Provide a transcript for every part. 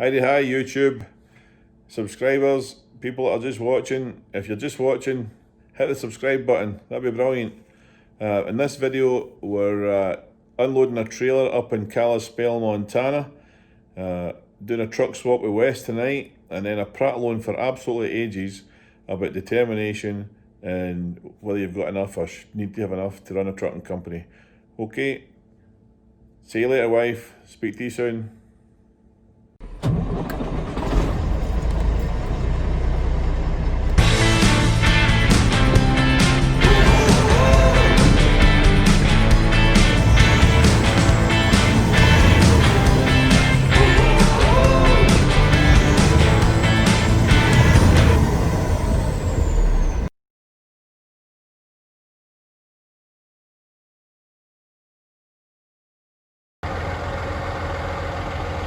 Hi YouTube subscribers, people that are just watching. If you're just watching, hit the subscribe button, that'd be brilliant. In this video we're unloading a trailer up in Kalispell, Montana, doing a truck swap with Wes tonight, and then a prattling for absolutely ages about determination and whether you've got enough or need to have enough to run a trucking company. Okay, see you later wife, speak to you soon.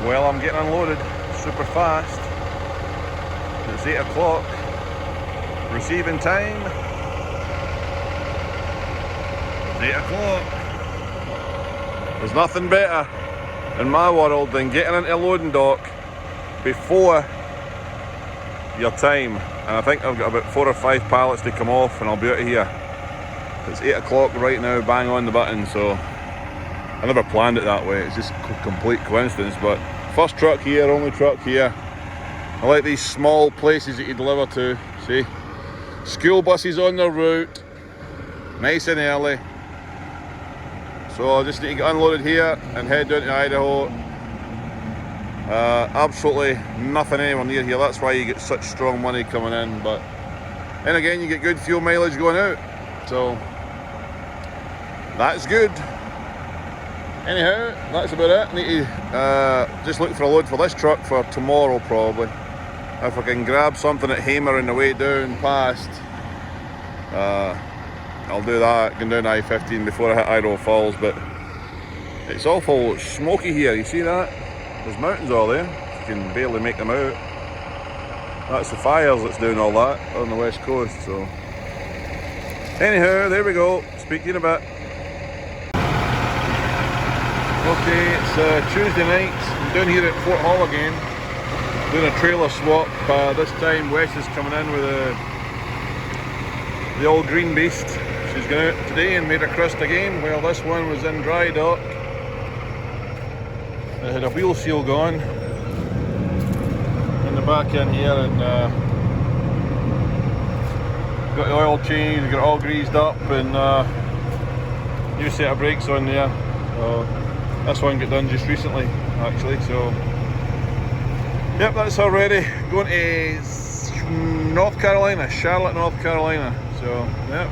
Well, I'm getting unloaded super fast. It's 8 o'clock. Receiving time. It's 8 o'clock. There's nothing better in my world than getting into a loading dock before your time. And I think I've got about 4 or 5 pallets to come off and I'll be out of here. It's 8 o'clock right now, bang on the button, so I never planned it that way. It's just complete coincidence, but first truck here, only truck here. I like these small places that you deliver to. See, school buses on their route, nice and early. So I just need to get unloaded here and head down to Idaho. Absolutely nothing anywhere near here. That's why you get such strong money coming in. But then again, you get good fuel mileage going out. So that's good. Anyhow, that's about it. I need to just look for a load for this truck for tomorrow probably. If I can grab something at Hamer on the way down past, I'll do that, going down I-15 before I hit Idaho Falls. But it's awful smoky here, you see that? There's mountains all there, you can barely make them out. That's the fires that's doing all that on the west coast. So anyhow, there we go, speak to you in a bit. Okay, it's Tuesday night. I'm down here at Fort Hall again, doing a trailer swap. This time Wes is coming in with the old green beast. She's gone out today and made her crust again, while this one was in dry dock. It had a wheel seal gone in the back end here, and got the oil changed, got it all greased up, and new set of brakes on there. This one got done just recently, actually, so yep, that's her ready. Going to North Carolina, Charlotte, North Carolina. So yep,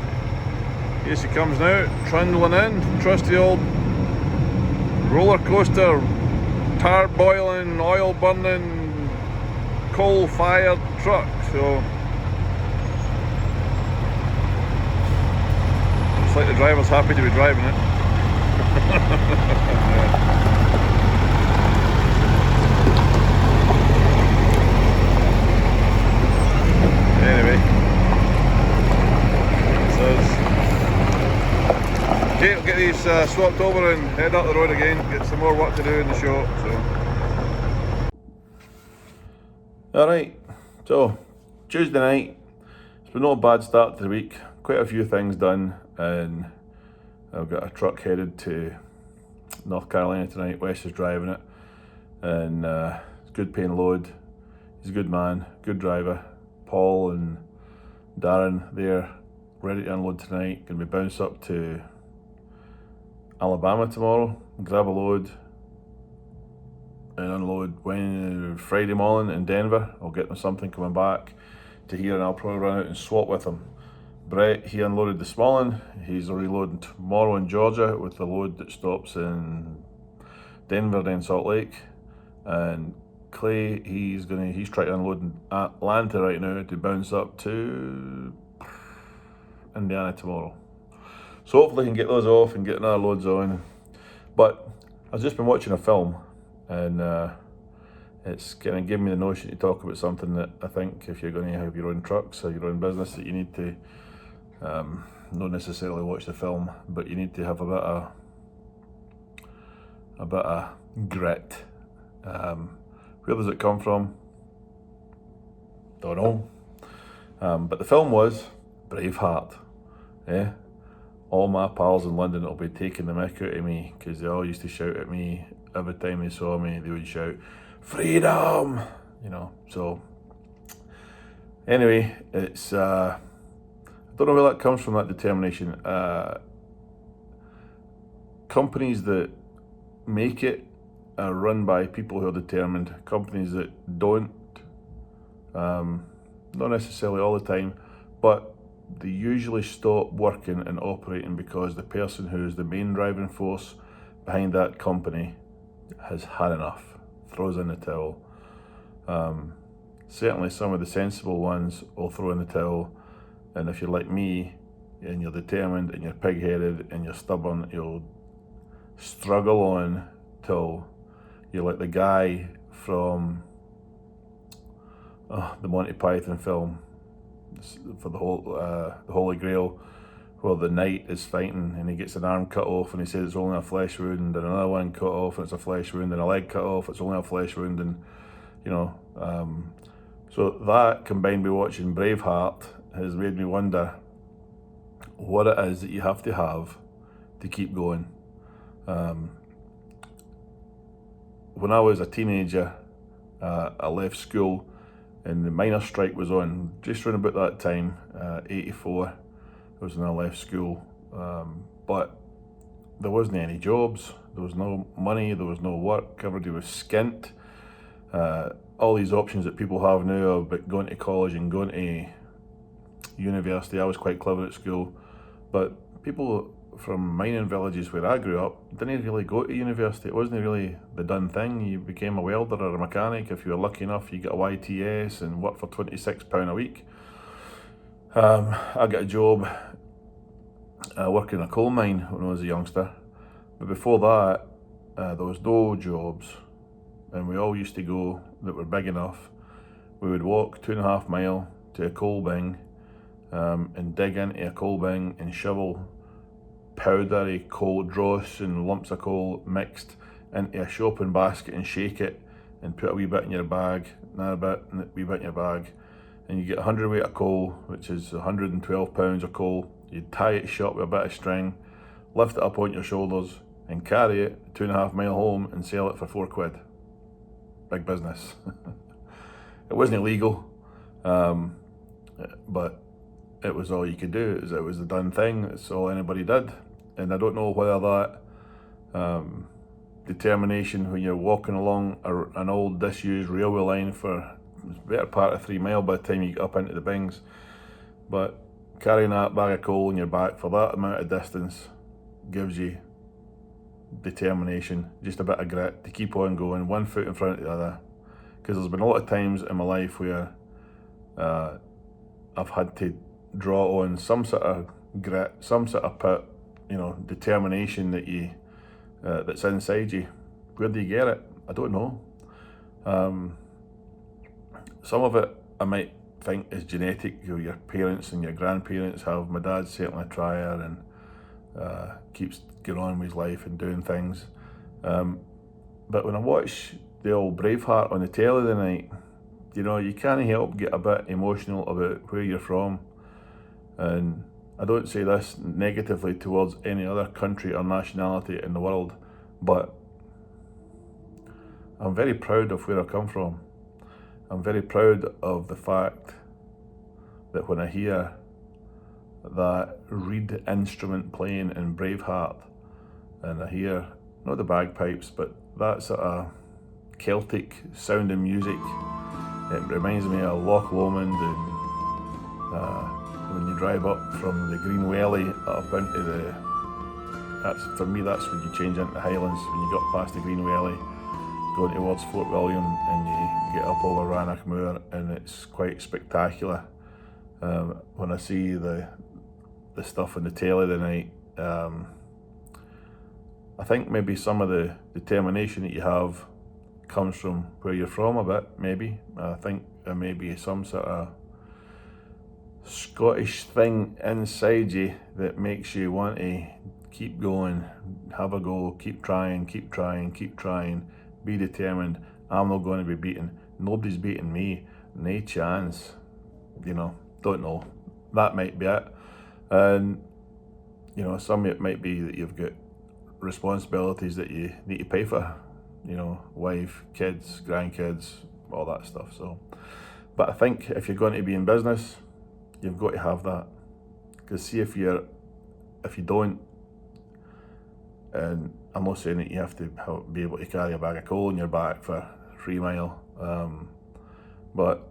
here she comes now, trundling in. Trusty old roller coaster, tar boiling, oil burning, coal fired truck. So looks like the driver's happy to be driving it. Anyway, okay, we'll get these swapped over and head up the road again, get some more work to do in the shop. So alright, so Tuesday night, it's been not a bad start to the week, quite a few things done, and I've got a truck headed to North Carolina tonight. Wes is driving it, and it's a good paying load. He's a good man, good driver. Paul and Darren, they're ready to unload tonight. Going to be bounced up to Alabama tomorrow, grab a load and unload Friday morning in Denver. I'll get them something coming back to here, and I'll probably run out and swap with them. Brett, he unloaded this morning. He's reloading tomorrow in Georgia with the load that stops in Denver, then Salt Lake. And Clay, he's trying to unload in Atlanta right now to bounce up to Indiana tomorrow. So hopefully I can get those off and get another loads on. But I've just been watching a film, and it's kind of giving me the notion to talk about something that I think if you're going to have your own trucks or your own business, that you need to not necessarily watch the film, but you need to have a bit of grit Where does it come from? Don't know. But the film was Braveheart. Yeah. All my pals in London will be taking the mick out of me because they all used to shout at me every time they saw me. They would shout, "Freedom!" You know. So anyway, it's I don't know where that comes from. That determination. Companies that make it are run by people who are determined. Companies that don't, not necessarily all the time, but they usually stop working and operating because the person who is the main driving force behind that company has had enough, throws in the towel. Certainly some of the sensible ones will throw in the towel, and if you're like me and you're determined and you're pig-headed and you're stubborn, you'll struggle on till you're like the guy from the Monty Python film for the Holy Grail, where the knight is fighting and he gets an arm cut off and he says it's only a flesh wound, and another one cut off and it's a flesh wound, and a leg cut off, it's only a flesh wound, and you know, so that combined with watching Braveheart has made me wonder what it is that you have to keep going. When I was a teenager, I left school and the miners' strike was on just around about that time, 84 was when I left school, but there wasn't any jobs, there was no money, there was no work, everybody was skint. All these options that people have now about going to college and going to university. I was quite clever at school, but people from mining villages where I grew up didn't really go to university. It wasn't really the done thing. You became a welder or a mechanic. If you were lucky enough, you got a YTS and worked for £26 a week. I got a job working in a coal mine when I was a youngster, but before that there was no jobs, and we all used to go, that were big enough, we would walk 2.5 miles to a coal bin and dig into a coal bin and shovel powdery coal dross and lumps of coal mixed into a shopping basket and shake it and put a wee bit in your bag, another bit and a wee bit in your bag, and you get 100 weight of coal, which is 112 pounds of coal. You tie it shut with a bit of string, lift it up on your shoulders and carry it 2.5 miles home and sell it for £4. Big business. It wasn't illegal, but it was all you could do. It was the done thing. It's all anybody did. And I don't know whether that determination when you're walking along an old disused railway line for the better part of 3 miles by the time you get up into the bings, but carrying that bag of coal on your back for that amount of distance gives you determination, just a bit of grit to keep on going, one foot in front of the other. Because there's been a lot of times in my life where I've had to draw on some sort of grit, some sort of determination that you that's inside you. Where do you get it? I don't know. Some of it I might think is genetic. Your parents and your grandparents have. My dad's certainly a trier and keeps going on with his life and doing things. But when I watch the old Braveheart on the telly the night, you can't help get a bit emotional about where you're from. And I don't say this negatively towards any other country or nationality in the world, but I'm very proud of where I come from. I'm very proud of the fact that when I hear that reed instrument playing in Braveheart, and I hear, not the bagpipes, but that sort of Celtic sounding music, it reminds me of Loch Lomond, and when you drive up from the Green Welly up into for me that's when you change into the Highlands, when you got past the Green Welly, going towards Fort William, and you get up over Rannoch Moor, and it's quite spectacular. When I see the stuff on the telly tonight, I think maybe some of the determination that you have comes from where you're from a bit, maybe. I think there may be some sort of Scottish thing inside you that makes you want to keep going, have a go, keep trying, be determined. I'm not going to be beaten. Nobody's beating me. No chance. You know, don't know. That might be it. And, you know, some of it might be that you've got responsibilities that you need to pay for. You know, wife, kids, grandkids, all that stuff. So, but I think if you're going to be in business, you've got to have that. Because see, if you don't, and I'm not saying that you have to be able to carry a bag of coal on your back for 3 mile, but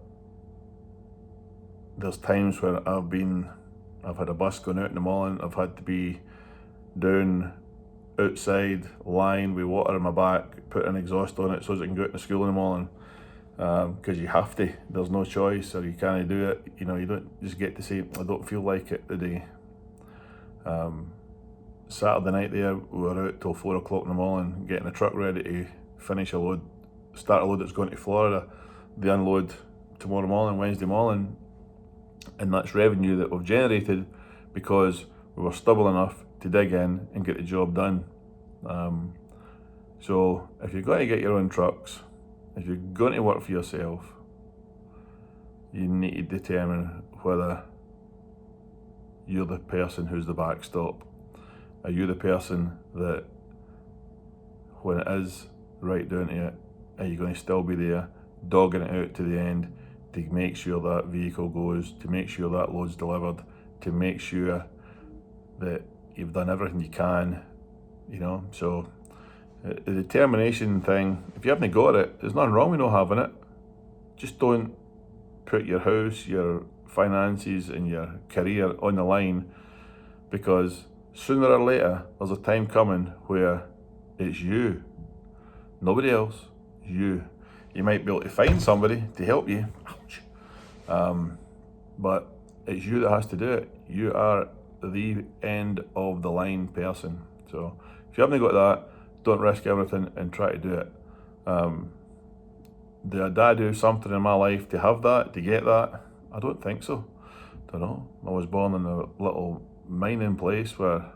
there's times where I've had a bus going out in the morning, I've had to be down outside, lying with water in my back, put an exhaust on it so as I can go out to school in the morning, because you have to, there's no choice, or you can't do it. You know, you don't just get to say, I don't feel like it today. Saturday night there, we were out till 4 o'clock in the morning, getting the truck ready to finish a load, start a load that's going to Florida, the unload tomorrow morning, Wednesday morning, and that's revenue that we've generated because we were stubborn enough to dig in and get the job done. So if you're going to get your own trucks, if you're going to work for yourself, you need to determine whether you're the person who's the backstop. Are you the person that, when it is right down to it, are you going to still be there, dogging it out to the end, to make sure that vehicle goes, to make sure that load's delivered, to make sure that you've done everything you can, you know? So the determination thing, if you haven't got it, there's nothing wrong with not having it. Just don't put your house, your finances and your career on the line, because sooner or later there's a time coming where it's you, nobody else, you. You might be able to find somebody to help you, ouch, but it's you that has to do it. You are the end of the line person. So if you haven't got that, don't risk everything and try to do it. Did a dad do something in my life to have that, to get that? I don't think so. Don't know. I was born in a little mining place where,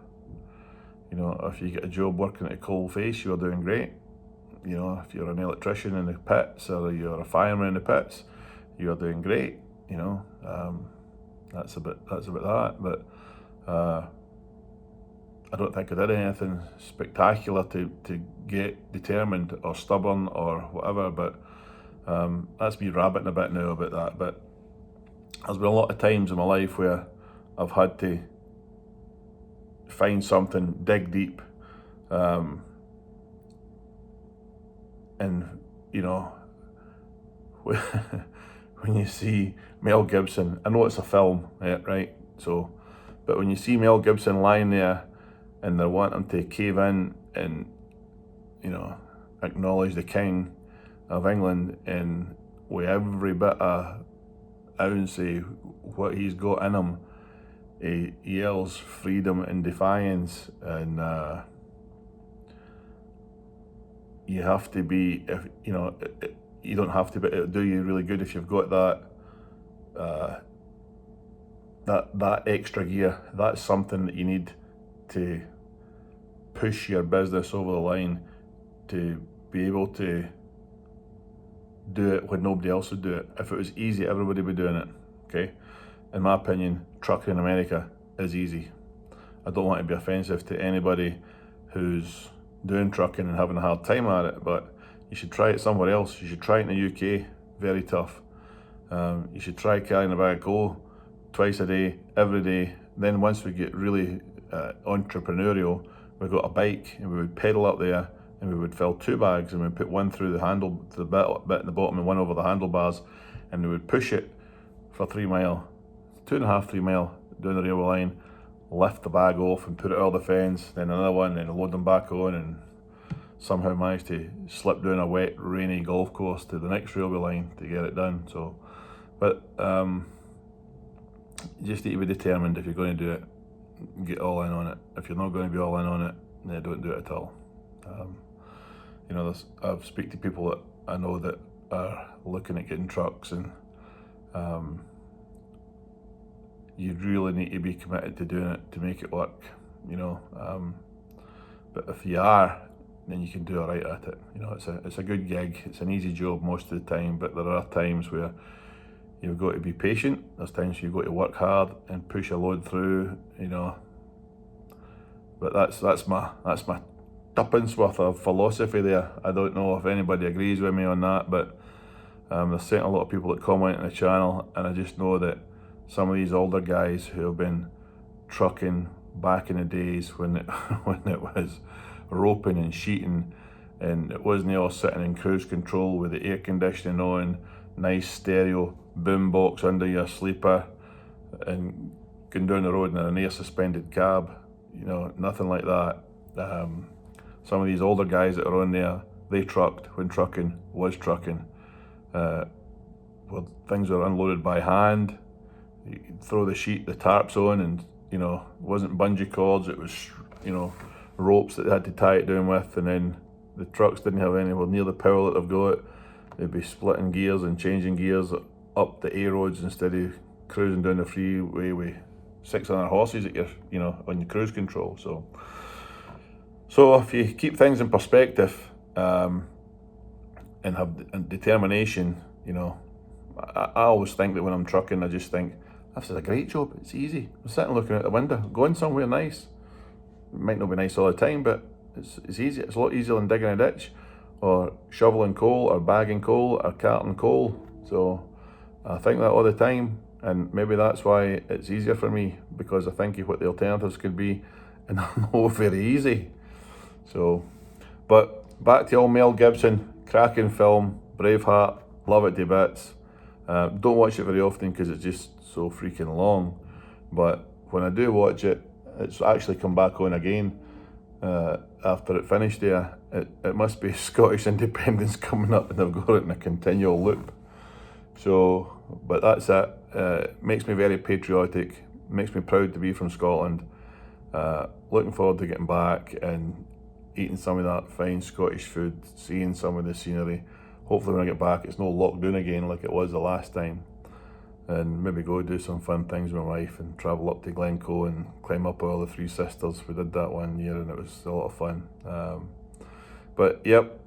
you know, if you get a job working at a coal face, you're doing great. You know, if you're an electrician in the pits or you're a fireman in the pits, you're doing great. You know, that's about that. But I don't think I did anything spectacular to get determined or stubborn or whatever. But that's me rabbiting a bit now about that. But there's been a lot of times in my life where I've had to find something, dig deep, and you know, when you see Mel Gibson, I know it's a film, yeah, right? So, but when you see Mel Gibson lying there and they're wanting to cave in and, you know, acknowledge the King of England, and with every bit of ounce of what he's got in him, he yells freedom and defiance, and you have to be, if you know, you don't have to, but it'll do you really good if you've got that extra gear. That's something that you need to push your business over the line, to be able to do it when nobody else would do it. If it was easy, everybody would be doing it, okay? In my opinion, trucking in America is easy. I don't want to be offensive to anybody who's doing trucking and having a hard time at it, but you should try it somewhere else. You should try it in the UK, very tough. You should try carrying a bag of coal twice a day, every day. Then once we get really entrepreneurial, we got a bike and we would pedal up there and we would fill 2 bags and we'd put one through the handle, to the bit at the bottom, and one over the handlebars, and we would push it for 3 mile, 2.5, 3 mile down the railway line, lift the bag off and put it over the fence, then another one, then load them back on, and somehow managed to slip down a wet, rainy golf course to the next railway line to get it done. So, but you just need to be determined. If you're going to do it, get all in on it. If you're not going to be all in on it, then don't do it at all. You know, I've speak to people that I know that are looking at getting trucks, and you really need to be committed to doing it to make it work, you know. But if you are, then you can do all right at it. You know, it's a good gig. It's an easy job most of the time, but there are times where you've got to be patient. There's times you've got to work hard and push a load through, you know. But that's my tuppence worth of philosophy there. I don't know if anybody agrees with me on that, but there's certainly a lot of people that comment on the channel, and I just know that some of these older guys who have been trucking back in the days when it when it was roping and sheeting, and it wasn't all sitting in cruise control with the air conditioning on, nice stereo boombox under your sleeper, and going down the road in an air suspended cab. You know, nothing like that. Some of these older guys that are on there, they trucked when trucking was trucking. Well, things were unloaded by hand. You'd throw the tarps on, and you know, it wasn't bungee cords, it was, you know, ropes that they had to tie it down with, and then the trucks didn't have anywhere near the power that they've got. They'd be splitting gears and changing gears up the A roads instead of cruising down the freeway with 600 horses at your, you know, on your cruise control. So if you keep things in perspective and have determination, you know, I always think that when I'm trucking, I just think, this is a great job, it's easy. I'm sitting looking out the window, going somewhere nice. It might not be nice all the time, but it's easy. It's a lot easier than digging a ditch, or shoveling coal, or bagging coal, or carting coal. So I think that all the time, and maybe that's why it's easier for me, because I think of what the alternatives could be, and they're not very easy. So, but back to old Mel Gibson, cracking film, Braveheart, love it to bits. Don't watch it very often because it's just so freaking long, but when I do watch it, it's actually come back on again after it finished there. It must be Scottish independence coming up, and they've got it in a continual loop. So, but that's it. Makes me very patriotic, makes me proud to be from Scotland. Looking forward to getting back and eating some of that fine Scottish food, seeing some of the scenery. Hopefully when I get back it's no lockdown again like it was the last time, and maybe go do some fun things with my wife and travel up to Glencoe and climb up all the Three Sisters. We did that one year and it was a lot of fun. But yep,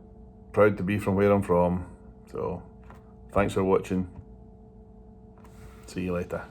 proud to be from where I'm from. So thanks for watching. See you later.